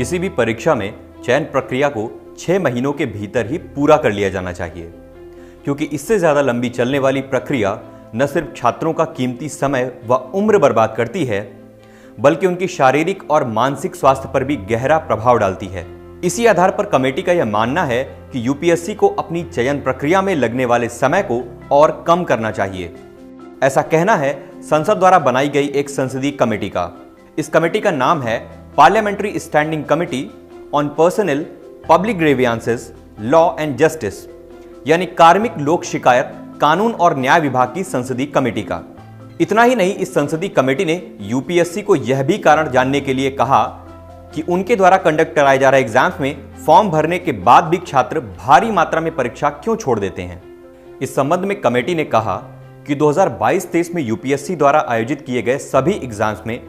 किसी भी परीक्षा में चयन प्रक्रिया को 6 महीनों के भीतर ही पूरा कर लिया जाना चाहिए, क्योंकि इससे ज्यादा लंबी चलने वाली प्रक्रिया न सिर्फ छात्रों का कीमती समय व उम्र बर्बाद करती है, बल्कि उनकी शारीरिक और मानसिक स्वास्थ्य पर भी गहरा प्रभाव डालती है। इसी आधार पर कमेटी का यह मानना है कि यूपीएससी को अपनी चयन प्रक्रिया में लगने वाले समय को और कम करना चाहिए। ऐसा कहना है संसद द्वारा बनाई गई एक संसदीय कमेटी का। इस कमेटी का नाम है parliamentary standing committee on personnel public grievances law and justice, यानी कार्मिक लोक शिकायत कानून और न्याय विभाग की संसदीय कमेटी का। इतना ही नहीं, इस संसदीय कमेटी ने यूपीएससी को यह भी कारण जानने के लिए कहा कि उनके द्वारा कंडक्ट कराए जा रहे एग्जाम्स में फॉर्म भरने के बाद भी छात्र भारी मात्रा में परीक्षा क्यों छोड़ देते हैं। इस संबंध में कमेटी ने कहा कि 2022-23 में यूपीएससी द्वारा आयोजित किए गए सभी एग्जाम्स में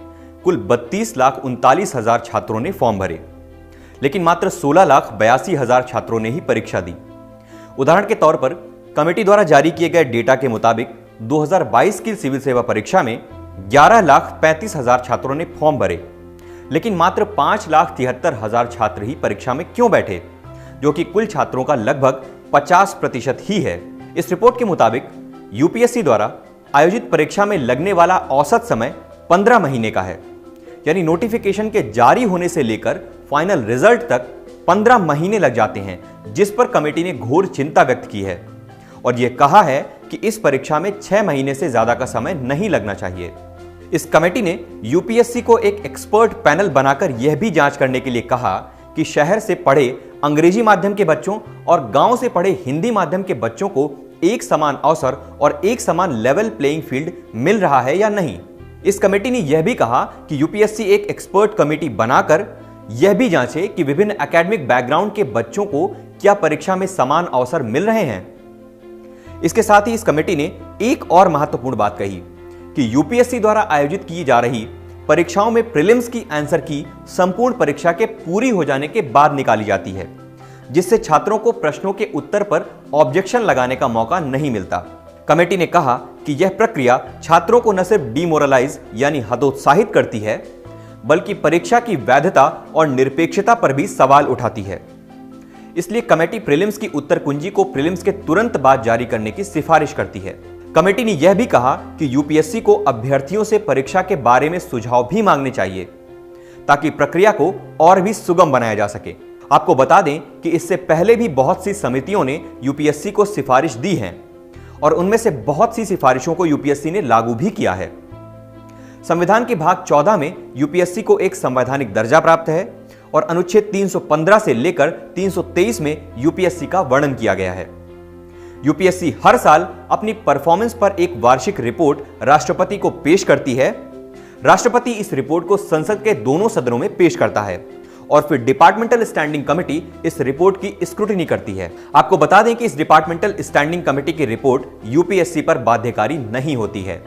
कुल 32,39,000 छात्रों ने फॉर्म भरे, लेकिन मात्र 16,82,000 छात्रों ने ही परीक्षा दी। उदाहरण के तौर पर कमेटी द्वारा जारी किए गए डेटा के मुताबिक 2022 की सिविल सेवा परीक्षा में 11,35,000 छात्रों ने फॉर्म भरे, लेकिन मात्र 5,73,000 छात्र ही परीक्षा में क्यों बैठे, जो कि कुल छात्रों का लगभग 50% ही है। इस रिपोर्ट के मुताबिक यूपीएससी द्वारा आयोजित परीक्षा में लगने वाला औसत समय 15 महीने का है, यानी नोटिफिकेशन के जारी होने से लेकर फाइनल रिजल्ट तक 15 महीने लग जाते हैं, जिस पर कमेटी ने घोर चिंता व्यक्त की है और यह कहा है कि इस परीक्षा में 6 महीने से ज्यादा का समय नहीं लगना चाहिए। इस कमेटी ने यूपीएससी को एक एक्सपर्ट पैनल बनाकर यह भी जांच करने के लिए कहा कि शहर से पढ़े अंग्रेजी माध्यम के बच्चों और गांव से पढ़े हिंदी माध्यम के बच्चों को एक समान अवसर और एक समान लेवल प्लेइंग फील्ड मिल रहा है या नहीं। इस कमेटी ने यह भी कहा कि यूपीएससी एक एक्सपर्ट कमेटी बनाकर यह भी जांचे कि विभिन्न एकेडमिक बैकग्राउंड के बच्चों को क्या परीक्षा में समान अवसर मिल रहे हैं। इसके साथ ही इस कमेटी ने एक और महत्वपूर्ण बात कही कि यूपीएससी द्वारा आयोजित की जा रही परीक्षाओं में प्रीलिम्स की आंसर की संपूर्ण परीक्षा के पूरी हो जाने के बाद निकाली जाती है, जिससे छात्रों को प्रश्नों के उत्तर पर ऑब्जेक्शन लगाने का मौका नहीं मिलता। कमेटी ने कहा कि यह प्रक्रिया छात्रों को न सिर्फ डिमोरलाइज यानी हतोत्साहित करती है, बल्कि परीक्षा की वैधता और निरपेक्षता पर भी सवाल उठाती है। इसलिए कमेटी प्रीलिम्स की उत्तर कुंजी को प्रीलिम्स के तुरंत बाद जारी करने की सिफारिश करती है। कमेटी ने यह भी कहा कि यूपीएससी को अभ्यर्थियों से परीक्षा के बारे में सुझाव भी मांगने चाहिए, ताकि प्रक्रिया को और भी सुगम बनाया जा सके। आपको बता दें कि इससे पहले भी बहुत सी समितियों ने यूपीएससी को सिफारिश दी है और उनमें से बहुत सी सिफारिशों को यूपीएससी ने लागू भी किया है। संविधान के भाग 14 में यूपीएससी को एक संवैधानिक दर्जा प्राप्त है और अनुच्छेद 315 से लेकर 323 में यूपीएससी का वर्णन किया गया है। यूपीएससी हर साल अपनी परफॉर्मेंस पर एक वार्षिक रिपोर्ट राष्ट्रपति को पेश करती है। राष्ट्रपति इस रिपोर्ट को संसद के दोनों सदनों में पेश करता है और फिर डिपार्टमेंटल स्टैंडिंग कमेटी इस रिपोर्ट की स्क्रूटिनी करती है। आपको बता दें कि इस डिपार्टमेंटल स्टैंडिंग कमेटी की रिपोर्ट यूपीएससी पर बाध्यकारी नहीं होती है।